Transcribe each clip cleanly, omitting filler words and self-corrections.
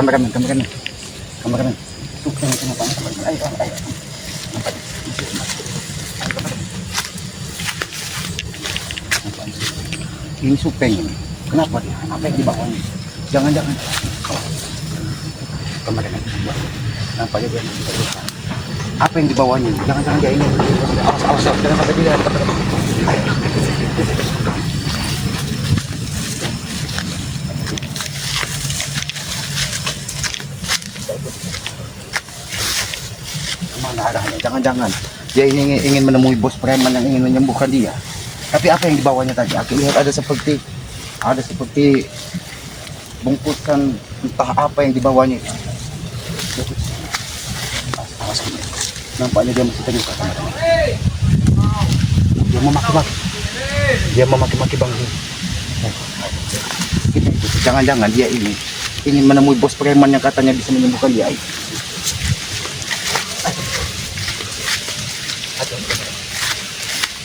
Kameramen, kameramen, kameramen. Tuh, kenapa? Ayo, ayo. Nampak. Ini Supeng ini. Kenapa dia? Apa yang dibawanya? Jangan-jangan. Kameramen. Nampaknya dia masih terluka. Apa yang dibawanya? Jangan-jangan dia ini. Awas, awas, jangan sampai dia. Ayo. Kemana arahnya? Jangan-jangan dia ini ingin menemui bos preman yang ingin menyembuhkan dia. Tapi apa yang dibawanya tadi? Aku lihat ada seperti bungkusan entah apa yang dibawanya. Awas ini. Nampaknya dia masih terluka. Dia memaki-maki. Dia memaki-maki Bang. Jangan-jangan dia ini ingin menemui bos preman yang katanya bisa menyembuhkan dia.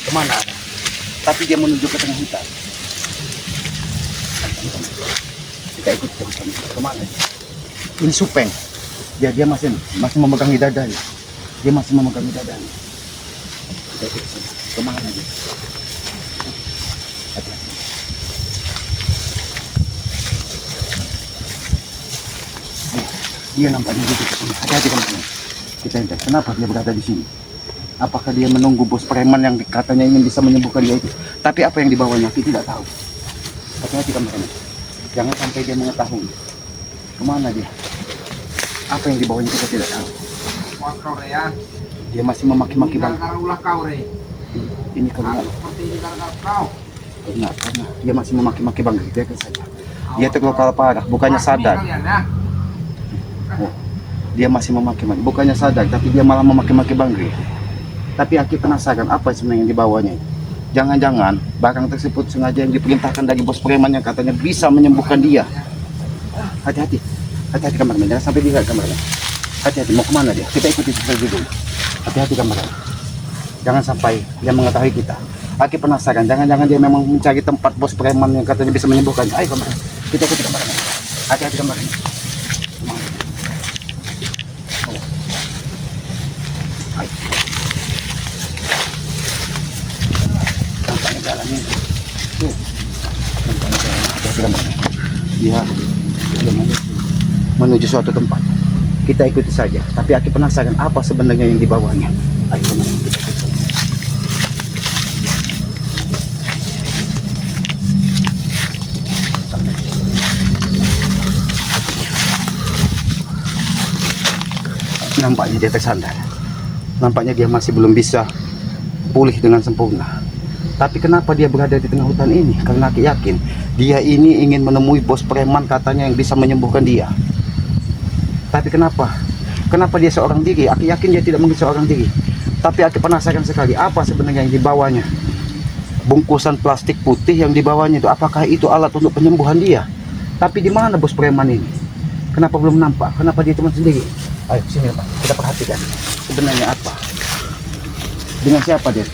Kemana? Tapi dia menuju ke tengah hutan. Kita ikut terus. Kemana? Ini Supeng. Dia masih memegangi dadanya. Dia masih memegangi dadanya. Kita ikut terus. Kemana dia? Hati-hati. Dia nampaknya di sini. Hati-hati teman-teman. Kita lihat kenapa dia berada di sini. Apakah dia menunggu bos preman yang katanya ingin bisa menyembuhkan dia itu? Tapi apa yang dibawanya kita tidak tahu. Hati-hati teman-teman. Jangan sampai dia mengetahui kemana dia. Apa yang dibawanya kita tidak tahu. Dia masih memaki-maki Bang. Ini karena dia masih memaki-maki Bang. Biarkan saja. Dia terluka parah, bukannya sadar. Oh, dia masih memaki-maki, bukannya sadar, tapi dia malah memaki-maki Bang. Tapi aku penasaran apa sebenarnya yang dibawanya. Jangan-jangan barang tersebut sengaja yang diperintahkan dari bos preman yang katanya bisa menyembuhkan dia. Hati-hati, hati-hati kameramen, jangan sampai dia kameramen. Hati-hati, mau kemana dia? Kita ikuti saja dulu. Hati-hati kameramen, jangan sampai dia mengetahui kita. Aku penasaran, jangan-jangan dia memang mencari tempat bos preman yang katanya bisa menyembuhkan. Ayo kameramen, kita ikuti kameramen. Hati-hati kameramen. Dia menuju suatu tempat. Kita ikuti saja. Tapi aku penasaran apa sebenarnya yang dibawanya. Ayo teman-teman, kita ikuti. Nampaknya dia tersandar. Nampaknya dia masih belum bisa pulih dengan sempurna. Tapi kenapa dia berada di tengah hutan ini? Karena aku yakin dia ini ingin menemui bos preman katanya yang bisa menyembuhkan dia. Tapi kenapa dia seorang diri? Aku yakin dia tidak mungkin seorang diri. Tapi aku penasaran sekali apa sebenarnya yang dibawanya. Bungkusan plastik putih yang dibawanya itu, apakah itu alat untuk penyembuhan dia? Tapi di mana bos preman ini? Kenapa belum nampak? Kenapa dia cuma sendiri? Ayo sini Pak, kita perhatikan sebenarnya apa. Dengan siapa dia?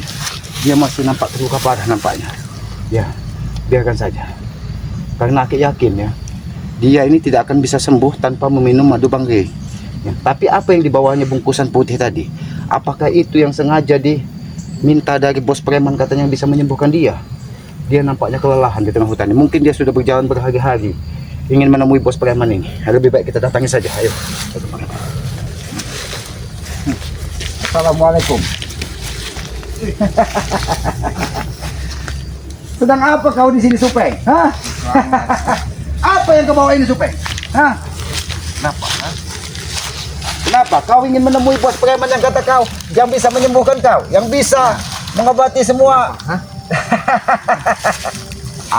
Dia masih nampak terluka parah nampaknya. Ya, biarkan saja. Karena aku yakin ya, dia ini tidak akan bisa sembuh tanpa meminum madu bangkai. Ya, tapi apa yang dibawanya bungkusan putih tadi? Apakah itu yang sengaja diminta dari bos preman katanya yang bisa menyembuhkan dia? Dia nampaknya kelelahan di tengah hutan ini. Mungkin dia sudah berjalan berhari-hari ingin menemui bos preman ini. Lebih baik kita datangi saja. Ayo. Assalamualaikum. Sedang apa kau di sini Supeng? Hah? Apa yang kau bawa ini Supeng? Hah? Kenapa? Hah? Kenapa kau ingin menemui bos preman yang kata kau yang bisa menyembuhkan kau, yang bisa mengobati semua? Hah?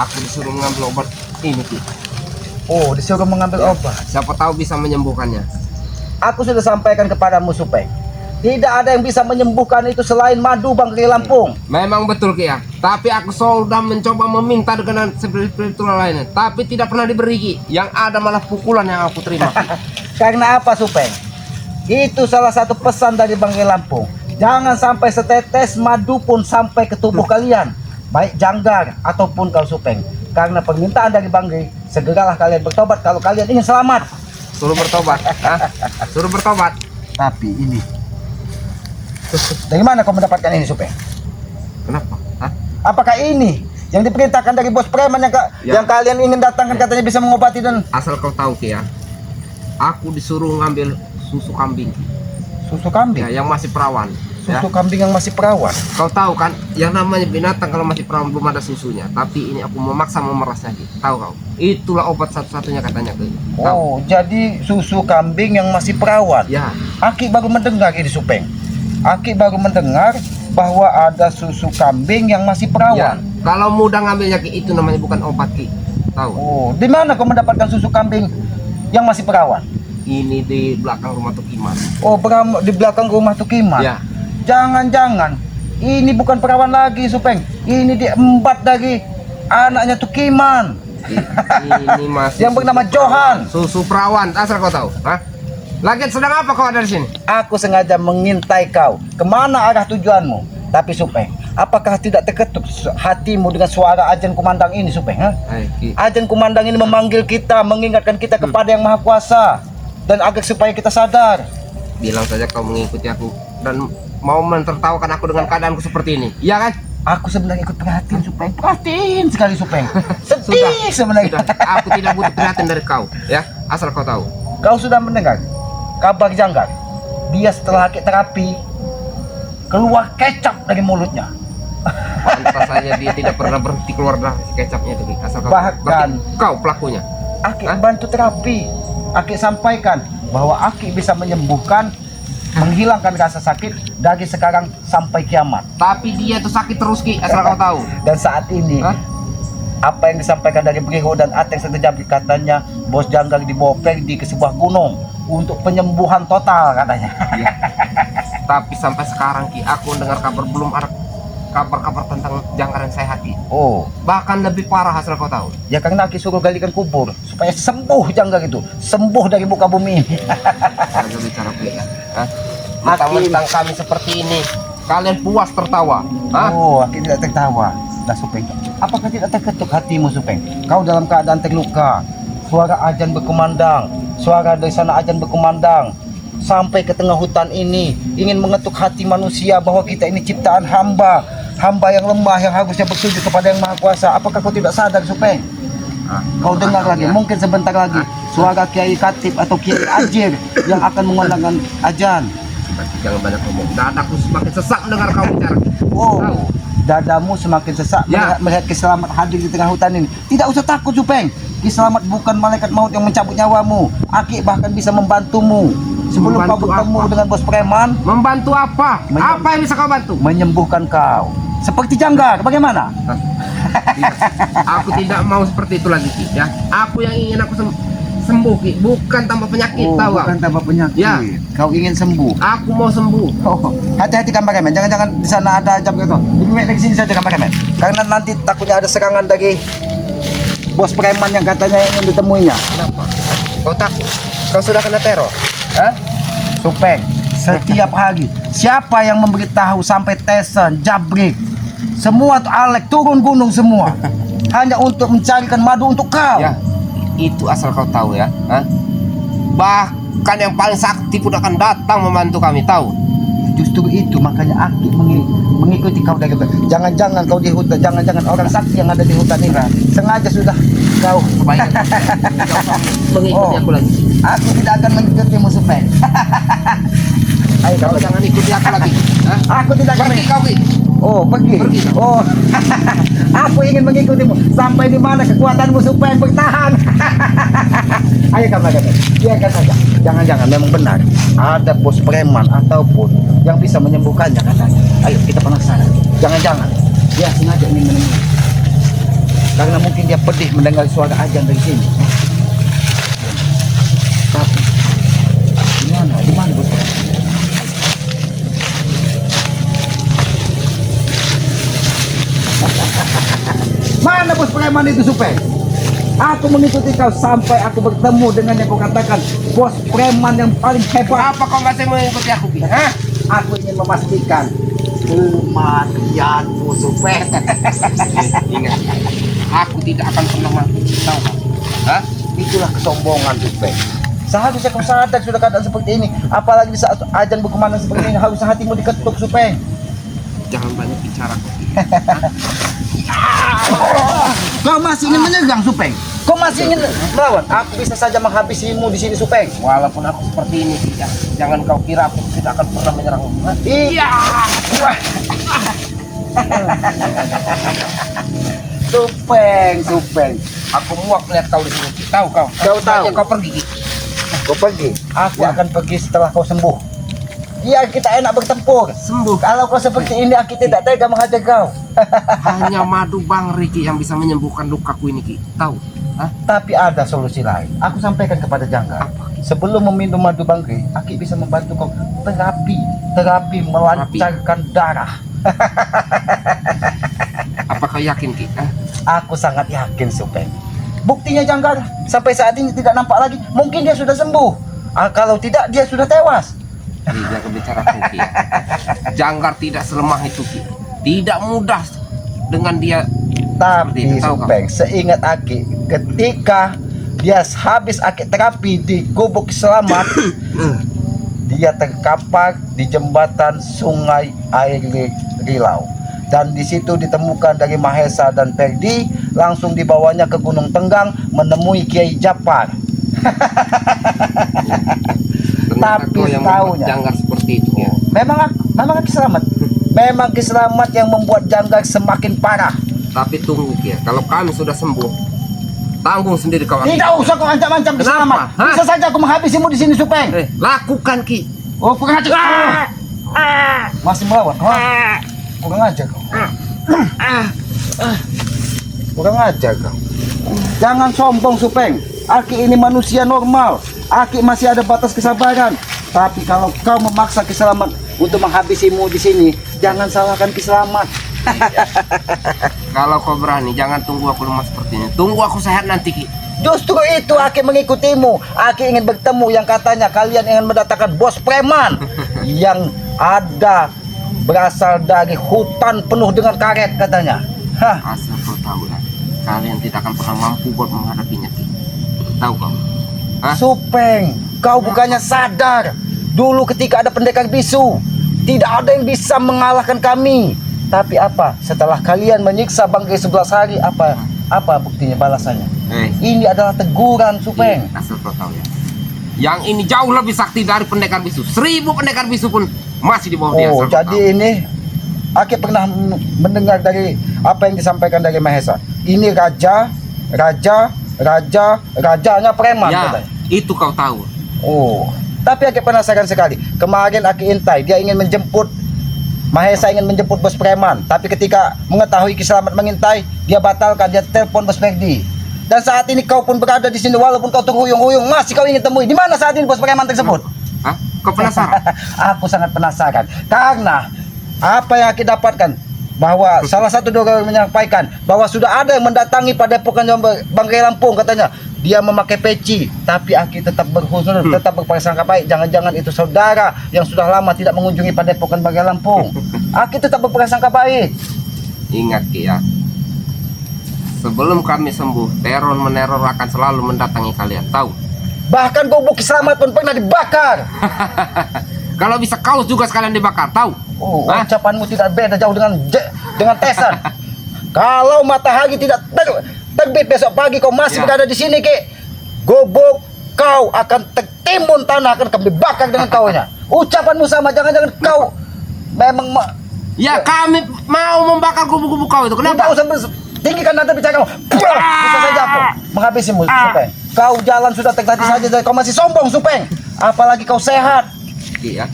Aku disuruh mengambil obat ini, Ki. Oh, disuruh mengambil obat. Siapa tahu bisa menyembuhkannya. Aku sudah sampaikan kepadamu Supeng. Tidak ada yang bisa menyembuhkan itu selain madu Bangkai Lampung. Memang betul Ki ya. Tapi aku sudah mencoba meminta dengan spiritual lainnya, tapi tidak pernah diberi Ki. Yang ada malah pukulan yang aku terima Ki. Karena apa Supeng? Itu salah satu pesan dari Bangkai Lampung. Jangan sampai setetes madu pun sampai ke tubuh kalian, baik Janggar ataupun kau Supeng. Karena permintaan dari Bangkai, segeralah kalian bertobat kalau kalian ingin selamat. suruh bertobat. Hah? Suruh bertobat. Tapi ini, dari mana kau mendapatkan ini Supeng? Kenapa? Hah? Apakah ini yang diperintahkan dari bos preman Ya. yang kalian ingin datangkan katanya bisa mengobati dan Asal kau tahu Ki ya, aku disuruh ngambil susu kambing susu kambing? ya, yang masih perawan. Ya. Susu kambing yang masih perawan. Kau tahu kan, yang namanya binatang kalau masih perawan belum ada susunya. Tapi ini aku memaksa memerasnya Ki. Tahu kau? Itulah obat satu-satunya katanya Ki. Tahu? Oh, jadi susu kambing yang masih perawan. Ya, Aki baru mendengar ini Supeng. Aki baru mendengar bahwa ada susu kambing yang masih ya. perawan. Kalau mudah ngambilnya Ki, itu namanya bukan obat Ki. Tahu? Oh, di mana kau mendapatkan susu kambing yang masih perawan? Ini di belakang rumah Tukiman. Oh, di belakang rumah Tukiman. Ya. Jangan-jangan ini bukan perawan lagi Supeng. Ini diembat dari anaknya Tukiman. Ini masih Yang bernama Johan. Susu perawan, asal kau tahu. Hah? Lagi sedang apa kau ada di sini? Aku sengaja mengintai kau. Kemana arah tujuanmu? Tapi Supeng, apakah tidak terketuk hatimu dengan suara ajan kumandang ini Supeng? Ha? Hai, Ki. Ajan kumandang ini memanggil kita, mengingatkan kita kepada yang Maha Kuasa, dan agar supaya kita sadar. Bilang saja kau mengikuti aku dan mau mentertawakan aku dengan keadaanku seperti ini. Iya kan? Aku sebenarnya ikut perhatiin Supeng, perhatiin sekali Supeng. Sedih sebenarnya. Sudah, aku tidak butuh perhatian dari kau, ya. Asal kau tahu. Kau sudah mendengar kabar janggal? Dia setelah hakik terapi keluar kecap dari mulutnya. Pantas saja dia tidak pernah berhenti keluar dari si kecapnya itu, Ki. Asal kau Bahkan- berarti kau pelakunya. Aki Hah? bantu terapi. Aki sampaikan bahwa Aki bisa menyembuhkan, menghilangkan rasa sakit dari sekarang sampai kiamat. Tapi dia itu sakit terus, Ki. Asal kau tahu. Dan saat ini Hah? apa yang disampaikan dari Briho dan Ateng terjadi katanya bos janggal dibawa pergi ke sebuah gunung untuk penyembuhan total katanya. Iya. Tapi sampai sekarang Ki, aku dengar kabar belum ada kabar-kabar tentang jangkar yang saya hati. Oh, Bahkan lebih parah asal kau tahu. ya karena Aki suruh galikan kubur supaya sembuh janggal itu, sembuh dari muka bumi ini. Jangan bicara pelik ya. Hah? Mentang-mentang kami seperti ini, kalian puas tertawa. Hah? Oh, Aki tidak tertawa. Nah, Supeng, apakah tidak terketuk hatimu, Supeng? Kau dalam keadaan terluka. Suara ajan berkumandang, suara dari sana ajan berkumandang. Sampai ke tengah hutan ini, ingin mengetuk hati manusia bahwa kita ini ciptaan hamba. Hamba yang lemah, yang harusnya bersujud kepada yang Maha Kuasa. Apakah kau tidak sadar, Supeng? Ah, Kau dengar lagi, ya. mungkin sebentar lagi, suara Kiai Katib atau Kiai Ajir yang akan mengandangkan ajan. Berarti jangan banyak ngomong. Dadaku semakin sesak mendengar kau bicara. Oh, Tahu? dadamu semakin sesak Ya. melihat Kiselamat hadir di tengah hutan ini. Tidak usah takut, Supeng. Kiselamat bukan malaikat maut yang mencabut nyawamu. Aki bahkan bisa membantumu. Sebelum Membantu kau bertemu apa? dengan bos preman, Membantu apa? Menyem- Apa yang bisa kau bantu? menyembuhkan kau. Seperti janggar, bagaimana? Tidak. Aku tidak mau seperti itu lagi, Ki. Ya, aku yang ingin aku sembuh, Ki. Bukan tambah penyakit, Oh, tahu bukan nggak? tambah penyakit. Ya. Kau ingin sembuh. Aku mau sembuh. Oh, hati-hati kameramen, jangan-jangan di sana ada jam gitu. Lebih baik dari sini saja kameramen. Karena nanti takutnya ada serangan dari bos preman yang katanya ingin ditemuinya. Kenapa? Kau takut? Kau sudah kena teror? Hah? Supeng, setiap hari siapa yang memberitahu sampai Tesen, Jabrik, semua tuh Alek turun gunung semua hanya untuk mencarikan madu untuk kau. Ya, itu asal kau tahu ya. Hah? Bahkan yang paling sakti pun akan datang membantu kami, tahu? Justru itu makanya Aki mengikuti kau dari jangan-jangan kau di hutan, jangan-jangan orang sakti yang ada di hutan ini sengaja sudah kau. Kebaikan. Tidak usah mengikuti Oh. aku lagi. Aku tidak akan mengikutimu, Supeng. Ayo Kau kau lagi. jangan ikuti aku lagi. Hah? Aku tidak akan. Pergi kau, Ki. Oh, pergi. Pergi. Oh, aku ingin mengikutimu sampai di mana kekuatanmu supaya bertahan. Ayo kameramen, biarkan saja. Jangan-jangan memang benar ada bos preman ataupun yang bisa menyembuhkannya katanya. Ayo kita penasaran. Jangan-jangan dia sengaja ingin menemui. Karena mungkin dia pedih mendengar suara ajan dari sini. Tapi di mana bos preman? Mana bos preman itu, Supeng? Aku mengikuti kau sampai aku bertemu dengan yang kau katakan bos preman yang paling hebat. Apa kau masih mengikuti aku, Ki? Hah? Aku ingin memastikan kematianmu, Supeng. Ingat, aku tidak akan pernah mati, tahu kau? Hah? Itulah kesombongan, Supeng. Seharusnya kau sadar sudah keadaan seperti ini. Apalagi di saat ajan berkumandang seperti ini, harusnya hatimu diketuk, Supeng. Jangan banyak bicara. Kau masih ingin menyerang, Supeng? Kau masih ingin melawan? Aku bisa saja menghabisimu di sini, Supeng. Walaupun aku seperti ini, jangan kau kira aku tidak akan pernah menyerangmu. Iya. Supeng. Aku muak melihat kau di sini. Tahu kau? Kau tahu. Kau pergi. Kau pergi. Aku akan pergi setelah kau sembuh. Iya, kita enak bertempur. Sembuh. Kalau kau seperti ini, aku tidak tega menghajar kau. Hanya madu Bang Riki yang bisa menyembuhkan lukaku ini, Ki. Tahu? Hah? Tapi ada solusi lain. Aku sampaikan kepada Jangga. Sebelum meminum madu bangkai, Aki bisa membantu kau terapi melancarkan darah. Apakah yakin, Ki? Hah? Aku sangat yakin, Supeng. Buktinya Jangga sampai saat ini tidak nampak lagi. Mungkin dia sudah sembuh. Kalau tidak, dia sudah tewas. Jangan bicara Ki. Janggar tidak selemah itu, Ki. Tidak mudah dengan dia. Tapi Supeng, seingat Aki, ketika dia habis Aki terapi di Gubuk Selamat, dia terkapar di jembatan Sungai Air Rilau. Dan di situ ditemukan dari Mahesa dan Perdi, langsung dibawanya ke Gunung Tenggang menemui Kiai Japar. Tapi tahunya Janggar seperti itu, ya. Memang Aki Selamat. Memang Ki Selamat yang membuat Janggar semakin parah. Tapi tunggu, Ki. Kalau kami sudah sembuh, tanggung sendiri kau. Tidak usah kau ancam-ancam Ki Selamat. Hah? Bisa saja aku menghabisimu di sini, Supeng. Lakukan, Ki. Oh, kurang ajar. Masih melawan. Kurang ajar kau. Kurang ajar kau. Jangan sombong, Supeng. Aki ini manusia normal. Aki masih ada batas kesabaran. Tapi kalau kau memaksa Ki Selamat untuk menghabisimu di sini, jangan salahkan Ki Selamat. Kalau kau berani, jangan tunggu aku lemah seperti ini. Tunggu aku sehat nanti, Ki. Justru itu Aki mengikutimu. Aki ingin bertemu yang katanya kalian ingin mendatangkan bos preman yang ada berasal dari hutan penuh dengan karet katanya. Hah? Asal kau tahu ya, kalian tidak akan pernah mampu buat menghadapinya, Ki. Tahu kau? Hah? Supeng, kau bukannya sadar dulu ketika ada pendekar bisu, tidak ada yang bisa mengalahkan kami. Tapi apa? Setelah kalian menyiksa Bangkai 11 hari, apa buktinya balasannya? Ini adalah teguran, Supeng. Asal kau tahu ya, yang ini jauh lebih sakti dari pendekar bisu. 1000 pendekar bisu pun masih di bawah dia. Oh, jadi ini Aki pernah mendengar dari apa yang disampaikan dari Mahesa. Ini rajanya preman Ya, katanya. itu kau tahu. Oh, tapi Aki penasaran sekali. Kemarin Aki intai, dia ingin menjemput Mahesa ingin menjemput bos preman, tapi ketika mengetahui Ki Selamat mengintai, dia batalkan, dia telepon bos Perdi. Dan saat ini kau pun berada di sini, walaupun kau terhuyung-huyung, masih kau ingin temui. Di mana saat ini bos preman tersebut? Hah? Kau penasaran? Aku sangat penasaran karena apa yang Aki dapatkan, bahwa salah satu doa menyampaikan bahwa sudah ada yang mendatangi Padepokan Bangkai Lampung katanya. Dia memakai peci, tapi Aki tetap berhusnul, tetap berprasangka baik. Jangan-jangan itu saudara yang sudah lama tidak mengunjungi Padepokan Bangkai Lampung. Aki tetap berprasangka baik. Ingat, Ki ya, sebelum kami sembuh, teror-meneror akan selalu mendatangi kalian. Tahu? Bahkan Gubuk Ki Selamat pun pernah dibakar. Kalau bisa kau juga sekalian dibakar. Tahu? Oh, Hah? ucapanmu tidak beda jauh dengan Tesan. Kalau matahari tidak terbit besok pagi, kau masih Ya. berada di sini, Ki. Gubuk kau akan tertimbun tanah, akan kami bakar dengan kaunya. Ucapanmu sama, jangan-jangan kau memang Ya, kami mau membakar gubuk-gubuk kau itu. tidak Kenapa? usah tinggikan nada bicara kamu. Bisa saja aku menghabisimu, Supeng. Kau jalan sudah tertati saja, kau masih sombong, Supeng. Apalagi kau sehat. Ki ya,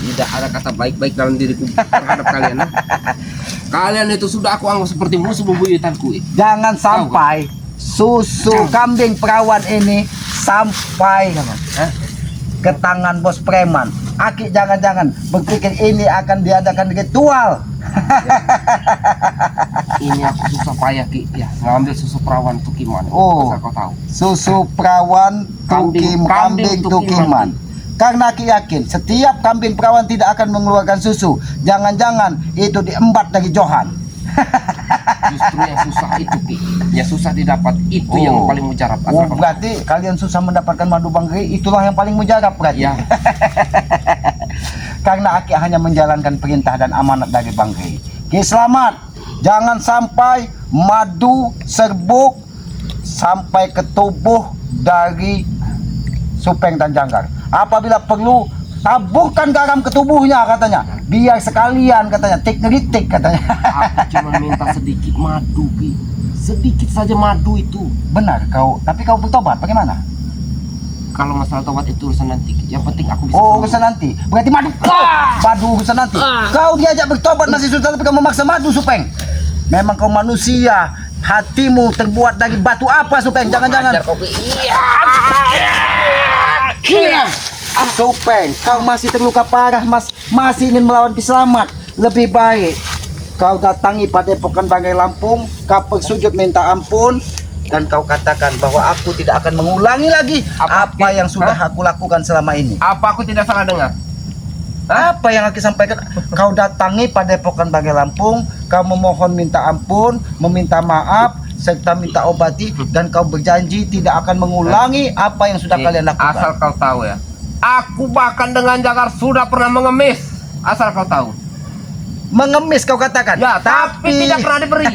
tidak ada kata baik-baik dalam diriku terhadap kalian. Ya? Kalian itu sudah aku anggap seperti musuh bebuyutanku. Jangan sampai susu kambing perawan ini sampai ke tangan bos preman. Aki jangan-jangan berpikir ini akan diadakan ritual. Ini aku susah payah, Ki. Ya, ngambil susu perawan tukiman. Oh. Asal kau tahu. Susu perawan Kambing tukiman. Karena Aki yakin setiap kambing perawan tidak akan mengeluarkan susu. Jangan-jangan itu diembat dari Johan. Justru yang susah itu Ki. Yang susah didapat itu yang Oh. paling mujarab. Oh, Asal kamu berarti kalian susah mendapatkan madu bangkai, itulah yang paling mujarab berarti. Ya. Karena Aki hanya menjalankan perintah dan amanat dari bangkai. Oke, selamat. Jangan sampai madu serbuk sampai ke tubuh dari Supeng dan Janggar. Apabila perlu, taburkan garam ke tubuhnya katanya. Biar sekalian katanya, tik katanya. Aku cuma minta sedikit madu Ki. Sedikit saja madu itu. Benar kau, tapi kau bertobat bagaimana? Kalau masalah tobat itu urusan nanti. Yang penting aku bisa Oh, sembuh. urusan nanti. Berarti madu. Madu urusan nanti. Kau diajak bertobat masih susah tapi kau memaksa madu, Supeng. Memang kau manusia. Hatimu terbuat dari batu apa, Supeng? Jangan-jangan. Ajar kau Ki. Iya. Supeng, kau masih terluka parah, masih ingin melawan Ki Slamet. Lebih baik kau datangi Padepokan Banggai Lampung, kau bersujud minta ampun, dan kau katakan bahwa aku tidak akan mengulangi lagi apa yang sudah aku lakukan selama ini. Apa aku tidak salah dengar? Apa yang aku sampaikan? Kau datangi Padepokan Banggai Lampung, kau memohon minta ampun, meminta maaf, serta minta obati, dan kau berjanji tidak akan mengulangi apa yang sudah kalian lakukan. Asal kau tahu ya, aku bahkan dengan Janggar sudah pernah mengemis. Asal kau tahu. Mengemis kau katakan. Ya, tapi tidak pernah diberi.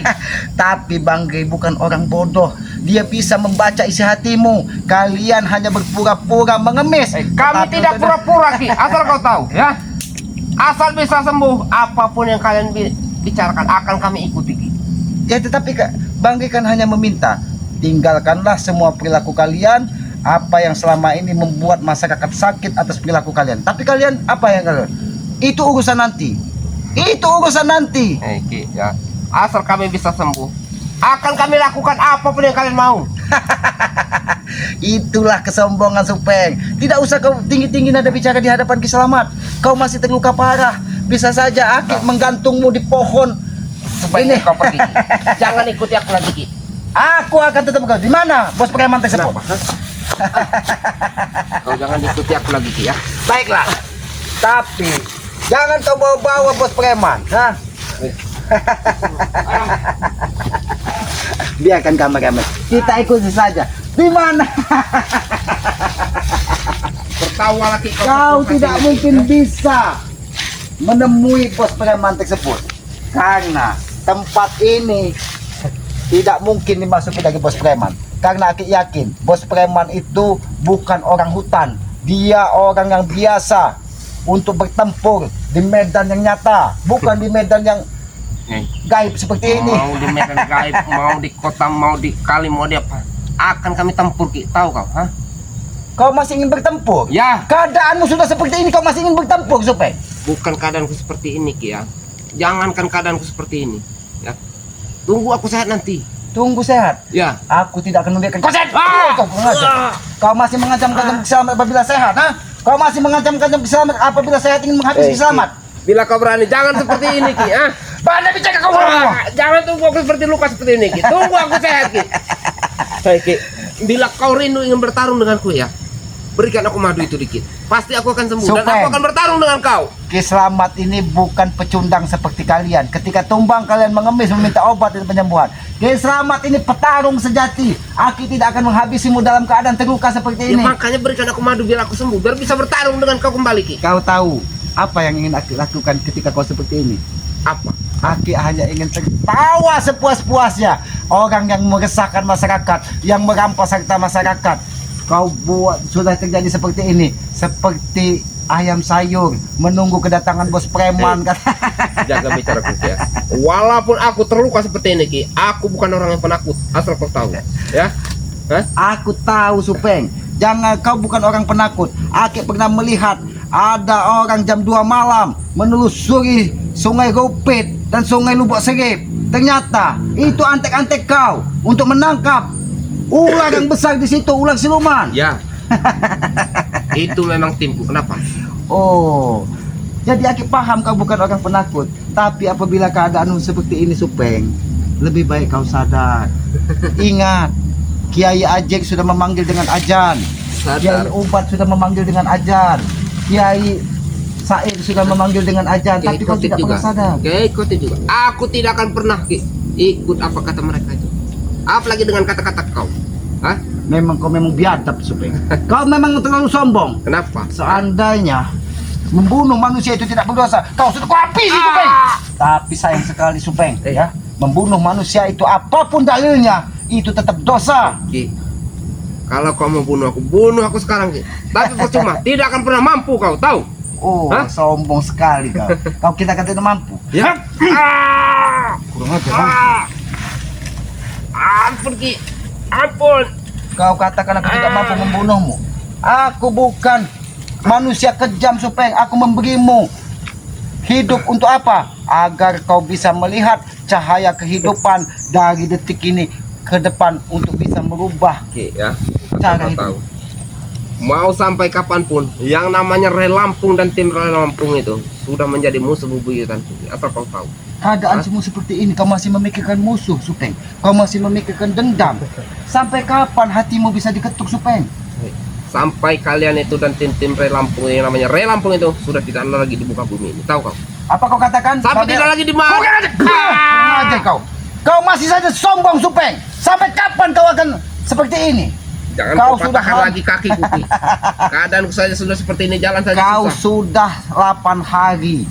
Tapi Banggai bukan orang bodoh. Dia bisa membaca isi hatimu. Kalian hanya berpura-pura mengemis. Kami Tetapi tidak pura-pura Ki. Asal kau tahu ya. Asal bisa sembuh, apapun yang kalian bicarakan akan kami ikuti Ki. Ya, tetapi Banggai kan hanya meminta, tinggalkanlah semua perilaku kalian, apa yang selama ini membuat masyarakat sakit atas perilaku kalian. Tapi kalian apa yang kalian? Itu urusan nanti. Itu urusan nanti. Ki ya. Asal kami bisa sembuh, akan kami lakukan apapun yang kalian mau. Itulah kesombongan, Supeng. Tidak usah kau tinggi-tinggi nada bicara di hadapan Ki Slamet. Kau masih terluka parah. Bisa saja Aki menggantungmu di pohon. Sebaiknya kau pergi Ki. Jangan ikuti aku lagi Ki. Aku akan tetap kau. Di mana bos preman tersebut? Kau jangan ikuti aku lagi Ki ya. Baiklah. Tapi jangan kau bawa-bawa bos preman. Hah? Biarkan kameramen. Kita ikuti saja. Di mana? Tertawa lagi Kau tidak mungkin bisa menemui bos preman tersebut. Karena tempat ini tidak mungkin dimasuki dari bos preman. Karena aku yakin bos preman itu bukan orang hutan. Dia orang yang biasa untuk bertempur di medan yang nyata, bukan di medan yang gaib seperti ini. Mau di medan gaib, mau di kota, mau di kali, mau di apa, akan kami tempur Ki. Tahu kau? Hah? Kau masih ingin bertempur? Ya. Keadaanmu sudah seperti ini, kau masih ingin bertempur, Supeng? Bukan keadaanku seperti ini Ki ya. Jangankan keadaanku seperti ini ya. Tunggu aku sehat nanti. Tunggu sehat. Ya. Aku tidak akan membiarkan kau sehat. Ah! Kau pengajar. Kau masih mengancam-ancam Ki Slamet apabila sehat, ha? Kau masih mengancam-ancam Ki Slamet apabila sehat ingin menghabisi Ki Slamet. Bila kau berani, jangan seperti ini Ki. Ah. Banyak bicara kau semua. Jangan tunggu aku seperti luka seperti ini Ki. Tunggu aku sehat Ki. Baik Ki. Bila kau rindu ingin bertarung denganku ya, berikan aku madu itu dikit. Pasti aku akan sembuh dan Supeng. aku akan bertarung dengan kau. Ki Slamet ini bukan pecundang seperti kalian. Ketika tumbang kalian mengemis meminta obat dan penyembuhan. Ki Slamet ini petarung sejati. Aki tidak akan menghabisimu dalam keadaan terluka seperti Ya, ini. makanya berikan aku madu biar aku sembuh, biar bisa bertarung dengan kau kembali Ki. Kau tahu apa yang ingin Aki lakukan ketika kau seperti ini? Apa? Aki hanya ingin tertawa sepuas-puasnya. Orang yang meresahkan masyarakat, yang merampas harta masyarakat. Kau buat sudah terjadi seperti ini, seperti ayam sayur menunggu kedatangan bos preman. Jaga bicara Ki ya. Walaupun aku terluka seperti ini Ki, aku bukan orang yang penakut. Asal kau tahu ya. Hah? Aku tahu, Supeng. Jangan, kau bukan orang penakut. Aki pernah melihat ada orang jam 2 malam menelusuri Sungai Rupit dan Sungai Lubuk Serip. Ternyata itu antek-antek kau untuk menangkap ular yang besar di situ, ular siluman. Ya. Itu memang timku. Kenapa? Oh, jadi Aki paham kau bukan orang penakut. Tapi apabila keadaanmu seperti ini, Supeng, lebih baik kau sadar. Ingat, Kiai Ajeng sudah memanggil dengan ajan. Kiai Sadar. Ubat sudah memanggil dengan ajan. Kiai Said sudah memanggil dengan ajan. Tapi kau tidak pernah sadar. Ikuti juga. Aku tidak akan pernah Ki, ikut apa kata mereka itu. Apalagi dengan kata-kata kau. Hah? Memang kau memang biadab, Supeng. Kau memang terlalu sombong. Kenapa? Seandainya membunuh manusia itu tidak berdosa, kau sudah kuhabisi, Supeng. Tapi sayang sekali, Supeng, ya. Membunuh manusia itu apapun dalilnya, itu tetap dosa. Ki, kalau kau mau bunuh aku sekarang, Ki. Tapi percuma, tidak akan pernah mampu kau, tahu? Oh, Hah? sombong sekali kau. Kau kita kan tidak mampu. Ya. Kurang ajar, Bang. Ampun, Ki. Ampun. Kau katakan aku tidak mampu membunuhmu. Aku bukan manusia kejam, Supeng. Aku memberimu hidup untuk apa? Agar kau bisa melihat cahaya kehidupan dari detik ini ke depan untuk bisa merubah Ki, ya. cara Asal kau hidup. tahu. Mau sampai kapanpun, yang namanya Relampung dan tim Relampung itu sudah menjadi musuh bebuyutan. Asal kau tahu. Keadaan Hah? semua seperti ini, kau masih memikirkan musuh, Supeng. Kau masih memikirkan dendam. Sampai kapan hatimu bisa diketuk, Supeng? Sampai kalian itu dan tim-tim Relampung yang namanya Relampung itu sudah tidak ada lagi di muka bumi ini. Tahu kau? Apa kau katakan? Sampai tidak lagi di mana? Kurang ajar kau. Kau masih saja sombong, Supeng. Sampai kapan kau akan seperti ini? Jangan Kau kau sudah patahkan lagi kakiku, Ki. Keadaanku saja sudah seperti ini, jalan saja Kau susah. sudah 8 hari.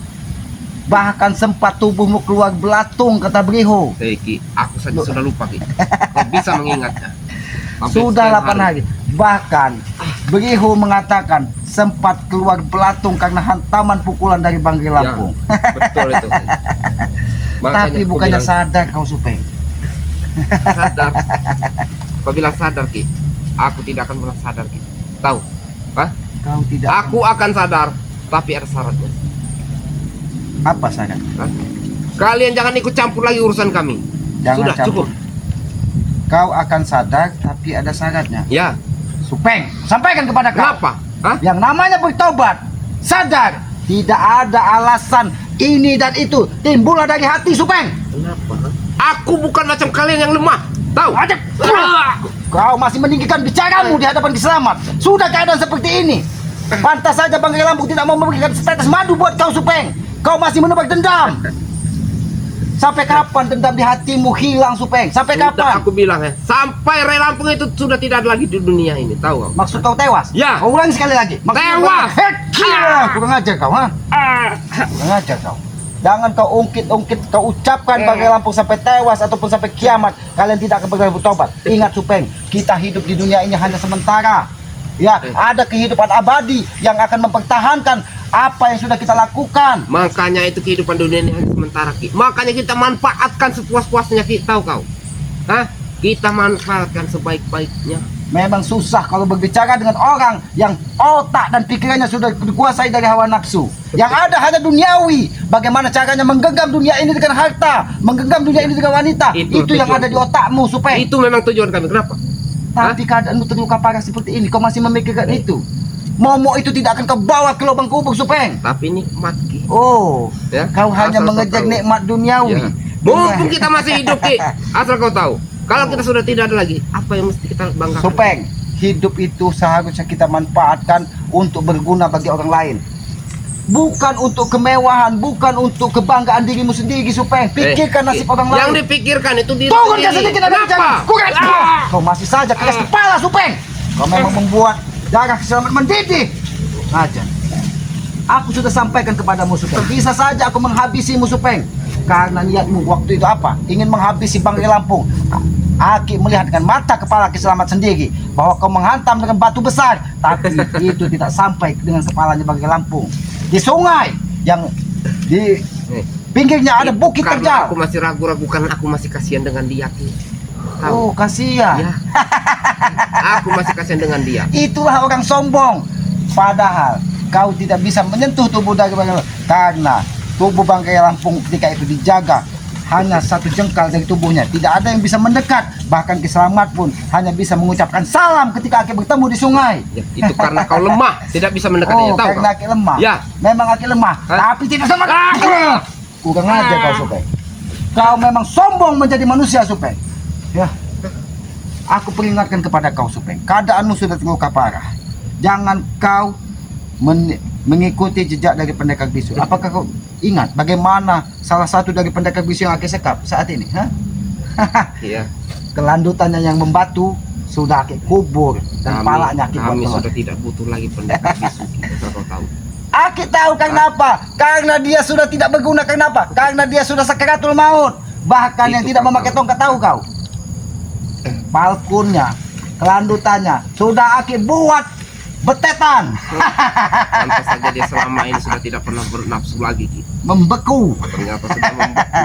Bahkan sempat tubuhmu keluar belatung, kata Briho. Ki, aku saja sudah lupa, Ki. Kau bisa mengingatnya. Sampai Sudah sekian 8 hari. Bahkan Briho mengatakan sempat keluar belatung karena hantaman pukulan dari Banggai Lampung. Ya, betul itu. Ki. Makanya Tapi aku bukannya bilang, sadar kau, Supeng. sadar. Kau bilang sadar, Ki. Aku tidak akan pernah sadar, Ki. Tahu? Hah? Kau tidak. Aku akan sadar, tapi ada syaratnya. Apa sadar? Hah? Kalian jangan ikut campur lagi urusan kami. Jangan Sudah campur. cukup. Kau akan sadar, tapi ada syaratnya. Ya. Supeng, sampaikan kepada kau. Kenapa? Hah? Yang namanya bertobat, sadar, tidak ada alasan ini dan itu, timbullah dari hati, Supeng. Kenapa? Hah? Aku bukan macam kalian yang lemah. Tahu? Ada. Kau masih meninggikan bicaramu di hadapan Kiselamat. Sudah keadaan seperti ini. Pantas saja Banggai Lampung tidak mau memberikan setetes madu buat kau, Supeng. Kau masih menebak dendam. Sampai kapan dendam di hatimu hilang, Supeng? Sampai Sudah kapan? aku bilang ya, sampai Relampung itu sudah tidak ada lagi di dunia ini, tahu kau? Maksud kau tewas? Ya. Kau ulangi sekali lagi. Maksud kau Tewas. Gila, kurang ajar kau, ha? Kurang ajar kau. Jangan kau ungkit-ungkit, kau ucapkan Banggai Lampung sampai tewas ataupun sampai kiamat. Kalian tidak akan pernah bertobat. Ingat, Supeng, kita hidup di dunia ini hanya sementara. Ya, ada kehidupan abadi yang akan mempertahankan apa yang sudah kita lakukan. Makanya itu kehidupan dunia ini hanya sementara, Ki. Makanya kita manfaatkan sepuas-puasnya, Ki. Tahu kau? Hah? Kita manfaatkan sebaik-baiknya. Memang susah kalau berbicara dengan orang yang otak dan pikirannya sudah dikuasai dari hawa nafsu. Yang ada hanya duniawi. Bagaimana caranya menggenggam dunia ini dengan harta, menggenggam dunia ini dengan wanita. Itu yang ada di otakmu, Supeng. Itu memang tujuan kami. Kenapa? Tapi keadaanmu terluka parah seperti ini, kau masih memikirkan itu. Momok itu tidak akan kau bawa ke lubang kubur, Supeng. Tapi nikmat, Ki. Oh, Ya, kau hanya asal kau mengejar tahu. nikmat duniawi. Ya. Mumpung kita masih hidup, Ki. Asal kau tahu. Kalau kita sudah tidak ada lagi, apa yang mesti kita banggakan? Supeng, hidup itu seharusnya kita manfaatkan untuk berguna bagi orang lain. Bukan untuk kemewahan, bukan untuk kebanggaan dirimu sendiri, Supeng. Pikirkan nasib orang Yang lain. dipikirkan itu diri Turunkan sendiri. sedikit dari Kenapa? bicara. Kuras. Kau masih saja keras kepala, Supeng. Kau memang membuat darah Kiselamat mendidih. Aja. Aku sudah sampaikan kepadamu, Supeng. Bisa saja aku menghabisimu, Supeng. Karena niatmu waktu itu apa? Ingin menghabisi Banggai Lampung. Aki melihat dengan mata kepala Kiselamat sendiri bahwa kau menghantam dengan batu besar, tapi itu tidak sampai dengan kepalanya Banggai Lampung. Di sungai yang di pinggirnya ada bukit Karena terjal. aku masih ragu-ragu karena aku masih kasihan dengan dia, Ki. Tahu? Oh, kasihan. Ya. Aku masih kasihan dengan dia. Itulah orang sombong. Padahal kau tidak bisa menyentuh tubuh dari Banggai Lampung karena tubuh Banggai Lampung ketika itu dijaga hanya satu jengkal dari tubuhnya. Tidak ada yang bisa mendekat. Bahkan Kiselamat pun hanya bisa mengucapkan salam ketika Aki bertemu di sungai. Ya, itu karena kau lemah, tidak bisa Oh, mendekatinya. Tahu karena kau? Aki lemah. Ya. Memang Aki lemah, Hah? tapi tidak sama. Kurang aja kau, Supeng. Kau memang sombong menjadi manusia, Supeng. Ya. Aku peringatkan kepada kau, Supeng. Keadaanmu sudah terluka parah. Jangan kau mengikuti jejak dari pendekar bisu. Apakah kau ingat bagaimana salah satu dari pendekar bisu yang Aki sekap saat ini? Hah? Iya. Kelanjutannya yang membatu sudah Aki kubur dan palanya Aki buat kami keluar. sudah tidak butuh lagi pendekar bisu Ki, asal kau tahu. Aki tahu kenapa? Karena dia sudah tidak berguna. Kenapa? Karena dia sudah sakaratul maut. Bahkan yang Itu tidak kau memakai tahu. tongkat tahu kau. Balkunnya, kelanjutannya sudah Aki buat betetan, Pantas saja dia selama ini sudah tidak pernah bernafsu lagi Ki. membeku, Ternyata sudah membeku.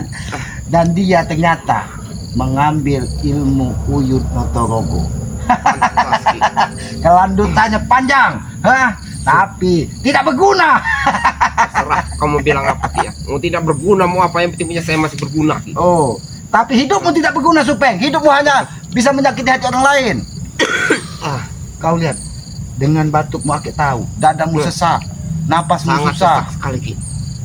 dan dia ternyata mengambil ilmu Uyut Notorogo. Pantas Ki. Kelanjutannya panjang, tapi tidak berguna. Terserah kamu bilang apa Ki ya. Mau tidak berguna mau apa, yang penting punya saya masih berguna Ki. Oh, tapi hidupmu tidak berguna, Supeng. Hidupmu hanya bisa menyakiti hati orang lain. Kau lihat, dengan batukmu Aki tahu, dadamu sesak, napasmu Sangat susah. sesak sekali Ki.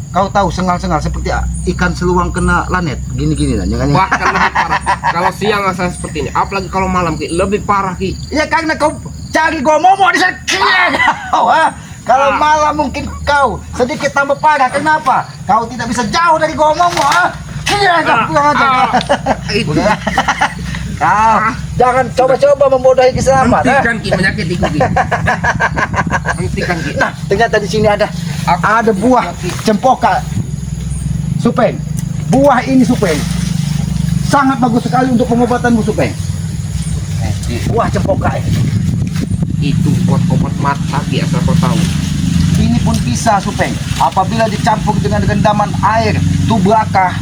Kau tahu sengal-sengal seperti ikan seluang kena lanet, gini-gini lah, jangan. Bahkan lebih parah Ki. Kalau siang saya seperti ini, apalagi kalau malam Ki, lebih parah Ki. Ya karena kau cari gua momo di sana. Kau, kalau malam mungkin kau sedikit tambah parah. Kenapa? Kau tidak bisa jauh dari gua momo, kau pulang aja. Itu. Udah. Kau jangan coba-coba membodohi Kiselamat. Hentikan Ki, menyakitiku Ki. Hentikan Ki. Nah, ternyata di sini ada buah cempoka, Supeng. Buah ini, Supeng, sangat bagus sekali untuk pengobatanmu, Supeng. Buah cempoka ini. Itu buat obat mata Ki, asal kau tahu. Ini pun bisa, Supeng. Apabila dicampur dengan rendaman air tubakah,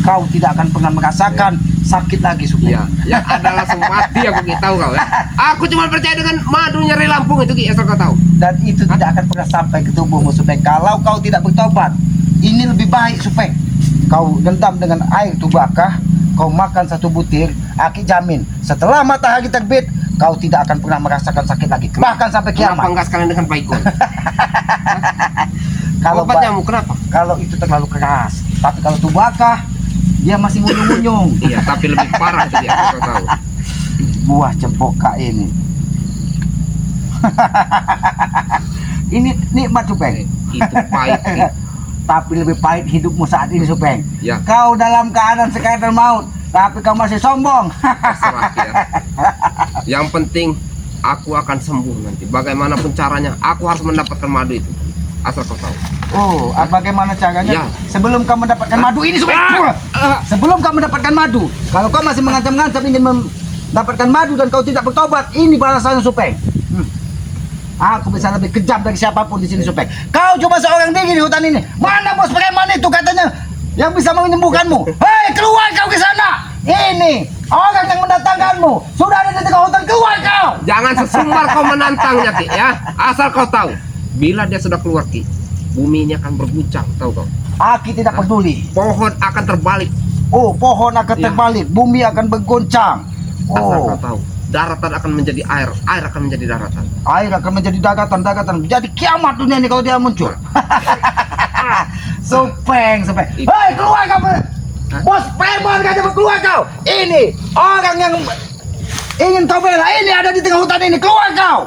kau tidak akan pernah merasakan sakit lagi, Supeng. Iya, yang ada langsung mati aku Ki, tahu kau ya. Aku cuma percaya dengan madu nyeri Lampung itu Ki, asal kau tahu. Dan itu tidak akan pernah sampai ke tubuhmu, Supeng. Kalau kau tidak bertobat, ini lebih baik, Supeng. Kau rendam dengan air tubakah, kau makan 1 butir, Aki jamin setelah matahari terbit kau tidak akan pernah merasakan sakit lagi, bahkan sampai Kenapa kiamat. enggak sekalian dengan Baygon? Kalau Obat nyamuk kenapa? kalau itu terlalu keras, tapi kalau tubakah dia masih ngunyung-ngunyung. Iya, tapi lebih parah itu Ki, asal kau tahu. Buah cempoka ini. Ini nikmat, Supeng. Itu pahit Ki. Tapi lebih pahit hidupmu saat ini, Supeng. Ya. Kau dalam keadaan sekadar maut, tapi kau masih sombong. Terserah Ki, ya. Yang penting aku akan sembuh nanti. Bagaimanapun caranya, aku harus mendapatkan madu itu. Asal kau tahu. Oh, bagaimana caranya? Ya. Sebelum kau mendapatkan madu ini, Supeng. Sebelum kau mendapatkan madu, kalau kau masih mengancam-ngancam ingin mendapatkan madu dan kau tidak bertobat, ini balasannya, Supeng. Aku bisa lebih kejam dari siapapun di sini, Supeng. Kau cuma seorang diri di hutan ini. Mana bos preman itu katanya yang bisa menyembuhkanmu? Hei, keluar kau ke sana. Ini orang yang mendatangkanmu sudah ada di tengah hutan. Keluar kau. Jangan sesumbar kau menantangnya Ki, ya. Asal kau tahu, bila dia sudah keluar Ki, bumi ini akan berguncang, tahu kau. Aki tidak peduli. Pohon akan terbalik. Oh, pohon akan Ya. terbalik, bumi akan bergoncang. Asal Oh, kau tahu, daratan akan menjadi air, air akan menjadi daratan. air akan menjadi daratan, jadi kiamat dunia ini kalau dia muncul. Supeng. Itu. Hei, keluar kau. Bos preman kata keluar kau. Ini orang yang ingin kau bela, ini ada di tengah hutan ini. Keluar kau.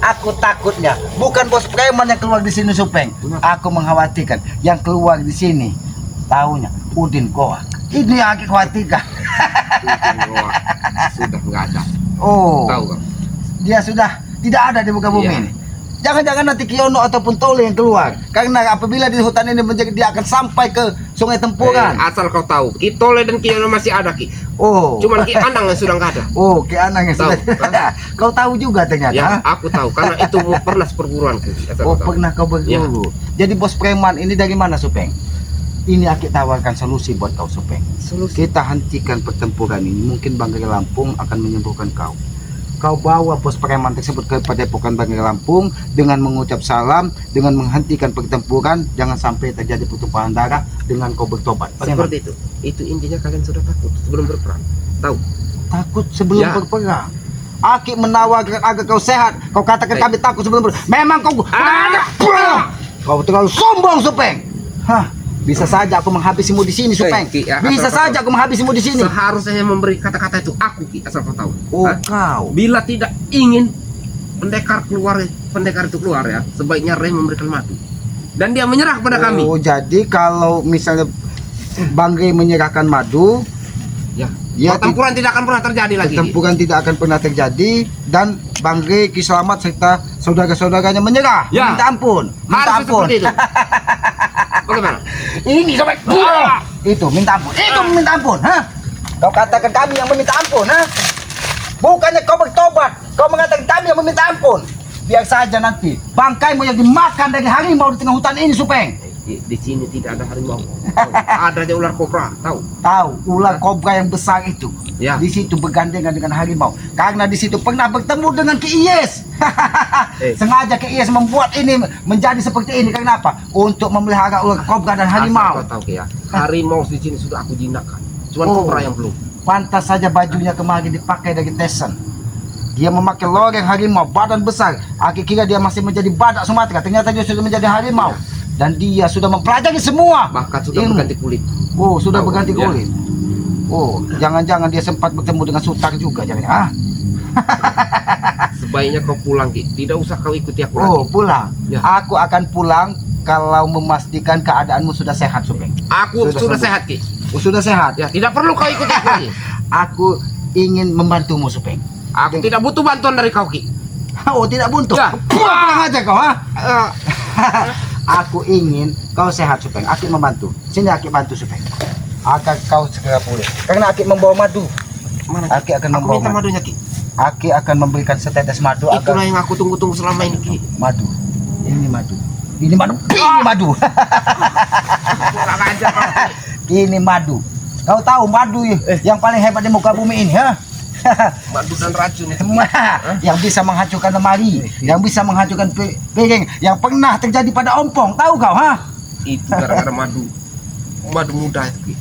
Aku takutnya bukan bos preman yang keluar di sini, Supeng. Aku mengkhawatirkan yang keluar di sini taunya Udin Goa. Ini yang aku khawatirkan. Wah, sudah nggak ada. Oh, Tahu kau. dia sudah tidak ada di muka bumi Iya. ini. Jangan-jangan nanti Kiono ataupun Tole yang keluar. Karena apabila di hutan ini menjadi, dia akan sampai ke Sungai Tempuran. Asal kau tahu, Ki Tole dan Ki Yono masih ada Ki. Oh, Cuman Ki Anang yang sudah nggak ada. oh, Ki Anang yang Tahu, sudah. Kau tahu juga ternyata. Ya, aku tahu karena itu pernah seperguruanku. Asal Oh, kau tahu. pernah kau berguru. Jadi bos preman ini dari mana, Supeng? Ini aku tawarkan solusi buat kau, Supeng. Solusi. Kita hentikan pertempuran ini. Mungkin Banggai Lampung akan menyembuhkan kau. Kau bawa bos preman tersebut ke Padepokan Banggai Lampung dengan mengucap salam, dengan menghentikan pertempuran, jangan sampai terjadi pertumpahan darah dengan kau bertobat. Bagaimana? Seperti itu. Itu intinya kalian sudah takut sebelum berperang. Tahu? Takut sebelum Ya. berperang. Aki menawarkan agar kau sehat. Kau katakan kami takut sebelum berperang. Memang kau kau terlalu sombong, Supeng. Hah, bisa saja aku menghabisimu di sini, Supeng. Ki, ya, Bisa asal kau saja aku menghabisimu di sini. Seharusnya yang memberi kata-kata itu aku Ki, asal kau tahu. Oh, Hah? kau. Bila tidak ingin pendekar itu keluar ya, sebaiknya Rey memberikan madu. Dan dia menyerah kepada kami. Oh, jadi kalau misalnya Bangge menyerahkan Madu, Ya. Ya, Pertempuran tidak akan pernah terjadi lagi. pertempuran tidak akan pernah terjadi, dan Bangge Ki Selamat serta saudara-saudaranya menyerah, Ya. minta ampun, minta Harus ampun. seperti itu. Bagaimana? Ini sampai itu minta ampun, itu minta ampun, ha? Kau katakan kami yang meminta ampun, ha? Bukannya kau bertobat, kau mengatakan kami yang meminta ampun. Biar saja nanti bangkaimu yang dimakan dari harimau di tengah hutan ini, Supeng. Di sini tidak ada harimau. Ada aja ular kobra, tahu? Tahu ular kobra yang besar itu. Ya. Di situ bergandengan dengan harimau. Karena di situ pernah bertemu dengan Ki Iyes. Sengaja Ki Iyes membuat ini menjadi seperti ini. Kenapa? Untuk memelihara ular kobra dan harimau. Asal kau tahu ya, harimau di sini sudah aku jinakkan. Cuman Oh. kobra yang belum. Pantas saja bajunya kemarin dipakai dari Tesan. Dia memakai loreng harimau, badan besar. Aku kira dia masih menjadi badak Sumatera. Ternyata dia sudah menjadi harimau. Dan dia sudah mempelajari semua. Bahkan sudah ilmu. berganti kulit. Oh, sudah Tahu, berganti ya. kulit. Oh, jangan-jangan dia sempat bertemu dengan Sutar juga, jangan. Ah, Sebaiknya kau pulang, Ki. Tidak usah kau ikuti aku oh, lagi. pulang. Ya. Aku akan pulang kalau memastikan keadaanmu sudah sehat, Supeng. Aku Sudah sudah sembuh. sehat, Ki. Oh, sudah sehat. Ya, tidak perlu kau ikuti aku lagi. Aku ingin membantumu, Supeng. Aku tidak butuh bantuan dari kau, Ki. Oh, tidak buntu. Ya. Pulang aja kau, ha? Eh, Aku ingin kau sehat, Supeng. Aku membantu. Sini aku bantu, Supeng. Akan kau segera pulih. Karena aku membawa madu. mana? Aku akan Aku membawa minta madu. madunya, Ki. Aku akan memberikan setetes madu agar Itulah yang aku tunggu-tunggu selama ini, Ki. madu. Ini madu. Ini madu. Ini madu. Kurang ajar kau. Ini madu. Kau tahu madu yang paling hebat di muka bumi ini, ha? Madu dan racun itu. Yang bisa menghancurkan lemari, yang bisa menghancurkan piring, yang pernah terjadi pada ompong. Tahu kau, ha? Itu gara-gara madu. Madu muda itu, Ki.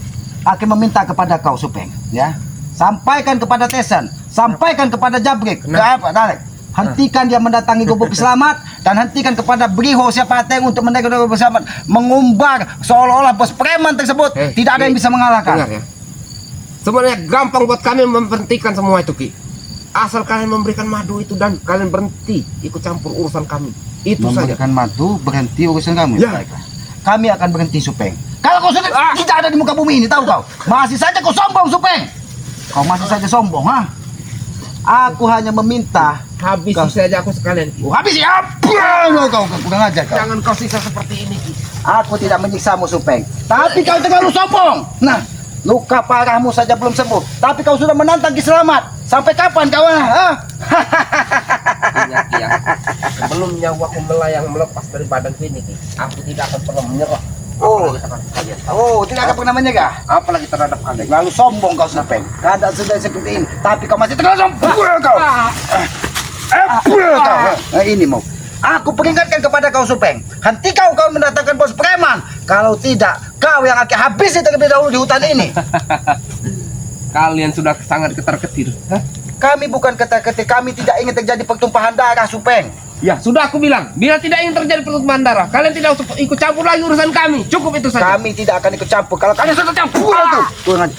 Aku meminta kepada kau, Supeng, ya. Sampaikan kepada Tesan, sampaikan kepada Jabrik, Kenapa? Dalek. Hentikan dia mendatangi gubuk selamat, dan hentikan kepada Briho siapa yang untuk mendatangi gubuk selamat, mengumbar seolah-olah bos preman tersebut tidak ada yang bisa mengalahkan. Dengar ya. Sebenarnya gampang buat kami memberhentikan semua itu, Ki. Asal kalian memberikan madu itu dan kalian berhenti ikut campur urusan kami. Itu saja. Memberikan madu, berhenti urusan kamu. Ya. Baiklah. Kami akan berhenti, Supeng. Kalau kau sudah tidak ada di muka bumi ini, tahu kau? Masih saja kau sombong, Supeng. Kau masih saja sombong, ha? Aku hanya meminta. Habis Kau- saja aku sekalian, Ki. Oh, habis ya? Kau kurang ajar kau. Jangan kau siksa seperti ini, Ki. Aku tidak menyiksamu, Supeng. Tapi kau terlalu sombong. Nah, luka parahmu saja belum sembuh. Tapi kau sudah menantang Ki Selamat. Sampai kapan kau? Ha? Ingat ya, sebelum nyawaku melayang melepas dari badanku ini, Ki, aku tidak akan pernah menyerah. Oh. Apalagi terhadap kalian. Oh, tidak akan pernah menyerah. Apalagi terhadap kalian. Lalu sombong kau, Supeng. Keadaan sudah seperti ini, tapi kau masih terlalu sombong kau. Nah, ini mau. Aku peringatkan kepada kau, Supeng. Henti kau mendatangkan bos preman. Kalau tidak, kau yang akan habisi terlebih dahulu di hutan ini. Kalian sudah sangat ketar-ketir. Kami bukan ketar-ketir, kami tidak ingin terjadi pertumpahan darah, Supeng. Ya, sudah aku bilang, bila tidak ingin terjadi pertumpahan darah, kalian tidak usah ikut campur lagi urusan kami. Cukup itu saja. Kami tidak akan ikut campur. Kalau kalian sudah campur,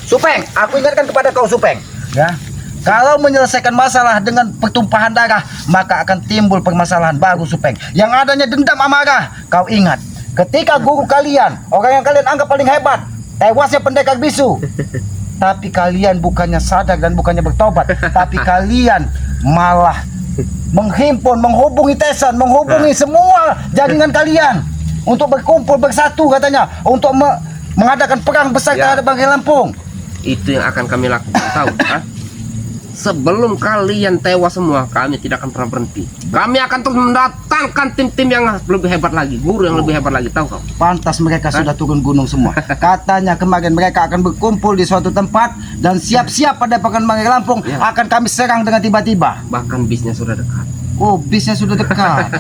Supeng, aku ingatkan kepada kau, Supeng. Ya. Kalau menyelesaikan masalah dengan pertumpahan darah, maka akan timbul permasalahan baru, Supeng. Yang adanya dendam amarah. Kau ingat, ketika guru kalian, orang yang kalian anggap paling hebat, tewasnya pendekar bisu. Tapi kalian bukannya sadar dan bukannya bertobat, tapi kalian malah menghimpun, menghubungi Tesan, menghubungi semua jaringan kalian untuk berkumpul bersatu katanya, untuk mengadakan perang besar Ya. terhadap Bangkai Lampung. Itu yang akan kami lakukan, tahu? Ha? Sebelum kalian tewas semua, kami tidak akan pernah berhenti. Kami akan terus mendatangkan tim-tim yang lebih hebat lagi, guru yang lebih hebat lagi, tahu kau? Pantas mereka sudah turun gunung semua. Katanya kemarin mereka akan berkumpul di suatu tempat dan siap-siap pada pekan Bangkai Lampung Ya. akan kami serang dengan tiba-tiba. Bahkan bisnya sudah dekat. Oh, bisnya sudah dekat.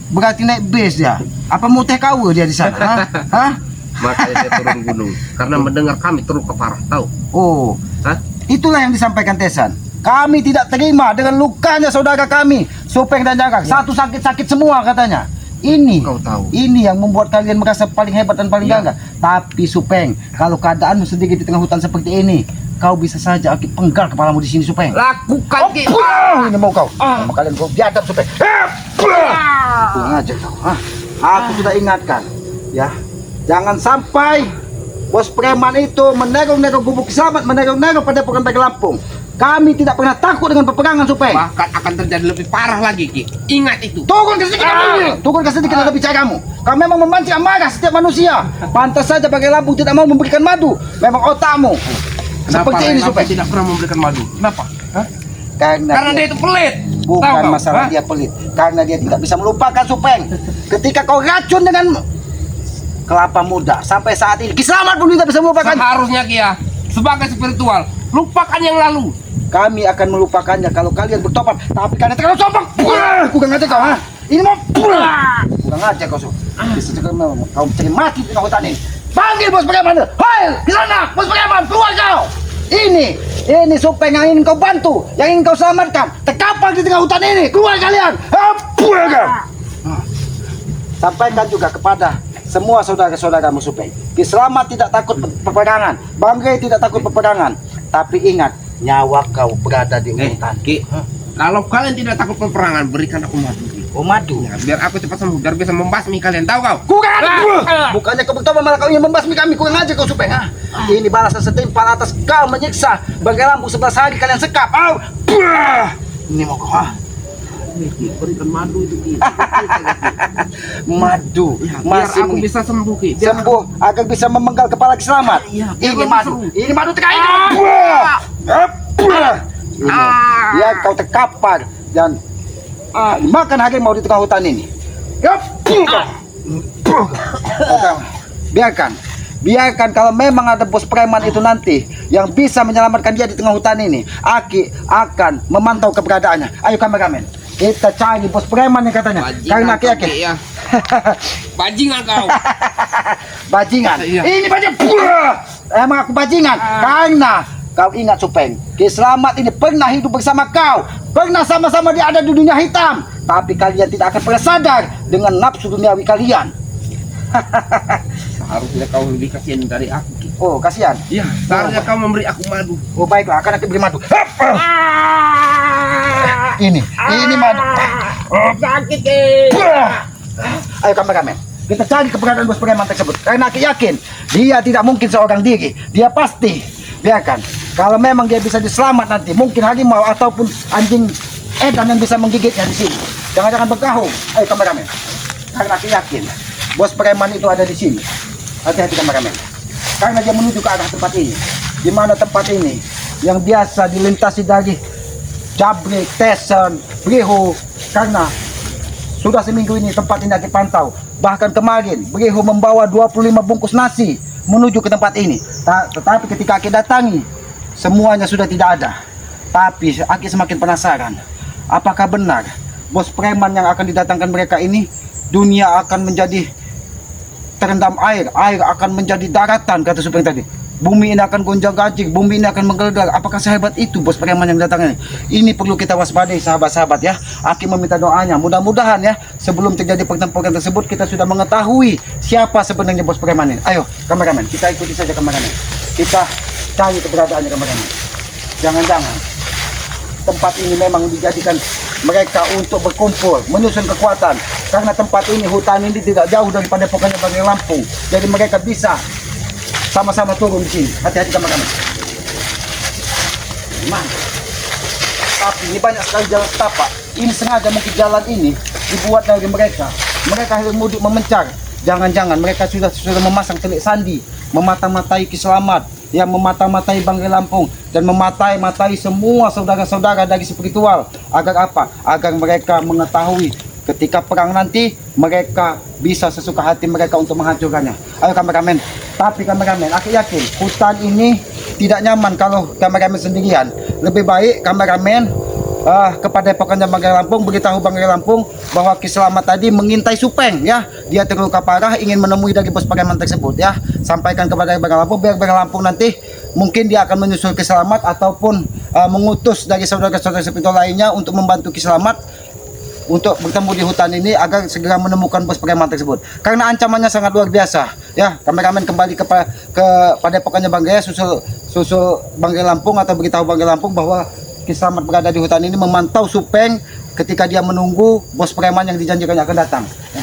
Berarti naik bis ya. Apa mau teh kawa dia di sana? Ha? Hah? Makanya dia turun gunung karena mendengar kami terluka parah, tahu? Oh, Hah? itulah yang disampaikan Tesan. Kami tidak terima dengan lukanya saudara kami, Supeng dan Jangkang. Satu sakit-sakit semua katanya. Ini, Kau tahu. ini yang membuat kalian merasa paling hebat dan paling Ya. gagah. Tapi Supeng, kalau keadaanmu sedikit di tengah hutan seperti ini, kau bisa saja aku penggal kepalamu di sini, Supeng. Lakukan, Ki. Ini mau kau. Sama kalian kau biadab, Supeng. Kurang aja kau. Aku sudah ingatkan, ya. Jangan sampai Bos preman itu menerong-nerong gubuk selamat, menerong-nerong padepokan Bangka Lampung. Kami tidak pernah takut dengan peperangan Supeng. Bahkan akan terjadi lebih parah lagi, Ki. Ingat itu. Turun ke sedikit kamu. Turun ke sedikit dalam bicaramu. Kamu memang memancing amarah setiap manusia. Pantas saja Bangka Lampung tidak mau memberikan madu. Memang otakmu. Seperti ini Supeng. Tidak pernah memberikan madu. Kenapa? Hah? Karena dia itu pelit. Tahu bukan kau? masalah Hah? dia pelit. Karena dia tidak bisa melupakan Supeng. Ketika kau racun dengan kelapa muda sampai saat ini, Ki Slamet pun tidak bisa melupakan. Seharusnya, Ki, ya, sebagai spiritual, lupakan yang lalu. Kami akan melupakannya kalau kalian bertobat. Tapi kalian terlalu sombong. Kurang aja kau, ha? Ini mau kurang aja kau, Sob. Bisa juga kau mencari mati di tengah hutan ini. Panggil bos preman. Hai, di sana, bos preman, keluar kau. Ini Supeng yang ingin kau bantu, yang ingin kau selamatkan. Terkapar di tengah hutan ini. Keluar kalian. Sampaikan juga kepada semua saudara-saudaramu Supeng. Ki Slamet tidak takut peperangan. Banggai tidak takut peperangan. Tapi ingat, nyawa kau berada di hutan. Ki, kalau kalian tidak takut peperangan, berikan aku madu, Ki. Oh madu. Ya, biar aku cepat sembuh, biar bisa membasmi kalian. Tahu kau? Kurang aja. Bukannya kau bertobat malah kau ingin membasmi kami. Kurang aja kau Supeng. Ini balasan setimpal atas kau menyiksa Bangka Lampung 11 hari kalian sekap. Ini mau kau. Berikan madu itu, Ki. Madu. Ya, biar Masih aku bisa sembuh, Ki. Biar sembuh agar bisa memenggal kepala Ki Slamet. Iya, biar Ini lebih madu. seru. Ini madu terkait. Ya kau terkapar dan makan harimau di tengah hutan ini. Biarkan kalau memang ada bos preman itu nanti yang bisa menyelamatkan dia di tengah hutan ini, Aki akan memantau keberadaannya. Ayo kameramen, kita cari bos preman yang katanya. Karena Aki yakin. ya. Bajingan kau. Bajingan. Iya. Ini bajingan. Emang aku bajingan karena kau ingat Supeng, Ki Slamet ini pernah hidup bersama kau, pernah sama-sama dia ada di dunia hitam, tapi kalian tidak akan pernah sadar dengan nafsu duniawi kalian. Seharusnya kau lebih kasihan dari aku, Ki. Oh kasihan. Iya, seharusnya kau memberi aku madu. Oh baiklah, akan aku beri madu. Ini madu. Sakit, Ki. Ayo kameramen, kita cari keberadaan bos preman tersebut. Karena aku yakin dia tidak mungkin seorang diri. Dia pasti. Biarkan. Kalau memang dia bisa diselamat nanti, mungkin harimau ataupun anjing edan yang bisa menggigitnya di sini. Jangan-jangan berkahung. Ayo kameramen. Karena aku yakin bos preman itu ada di sini. Hati-hati kameramen. Karena dia menuju ke arah tempat ini. Di mana tempat ini yang biasa dilintasi dari Jabrik, Tesen, Brihu. Karena sudah seminggu ini tempat ini aku pantau. Bahkan kemarin Brihu membawa 25 bungkus nasi menuju ke tempat ini. Tetapi ketika Aki datangi, semuanya sudah tidak ada. Tapi Aki semakin penasaran. Apakah benar bos preman yang akan didatangkan mereka ini, dunia akan menjadi terendam air, air akan menjadi daratan, kata Supeng tadi. Bumi ini akan gonjang-ganjing, bumi ini akan menggelegar. Apakah sehebat itu bos preman yang datang ini? Ini perlu kita waspadai sahabat-sahabat ya. Aki meminta doanya. Mudah-mudahan ya sebelum terjadi pertempuran tersebut kita sudah mengetahui siapa sebenarnya bos preman ini. Ayo kameramen, kita ikuti saja kameramen. Kita cari keberadaannya kameramen. Jangan-jangan tempat ini memang dijadikan mereka untuk berkumpul, menyusun kekuatan. Karena tempat ini, hutan ini tidak jauh daripada pokoknya Bangka Lampung. Jadi mereka bisa sama-sama turun di sini. Hati-hati kameramen. Tapi ini banyak sekali jalan setapak. Ini sengaja mungkin jalan ini dibuat dari mereka. Mereka hendak mudik memencar. Jangan-jangan mereka sudah memasang telik sandi, memata-matai Ki Slamet, yang memata-matai Bangka Lampung dan mematai-matai semua saudara-saudara dari spiritual. Agar apa? Agar mereka mengetahui ketika perang nanti mereka bisa sesuka hati mereka untuk menghancurkannya. Ayo kameramen. Tapi kameramen, aku yakin hutan ini tidak nyaman kalau kameramen sendirian. Lebih baik kameramen kepada pokoknya Bangka Lampung beritahu Bangka Lampung bahwa Ki Slamet tadi mengintai Supeng ya. Dia terluka parah, ingin menemui dari bos preman tersebut ya. Sampaikan kepada Bangka Lampung biar Bangka Lampung nanti mungkin dia akan menyusul Ki Slamet ataupun mengutus dari saudara-saudara spiritual lainnya untuk membantu Ki Slamet untuk bertemu di hutan ini agar segera menemukan bos preman tersebut. Karena ancamannya sangat luar biasa. Ya, kameramen kembali pada pokoknya Bangka ya, susul Bangka Lampung atau beritahu Bangka Lampung bahwa Ki Slamet berada di hutan ini memantau Supeng ketika dia menunggu bos preman yang dijanjikannya akan datang. Ya.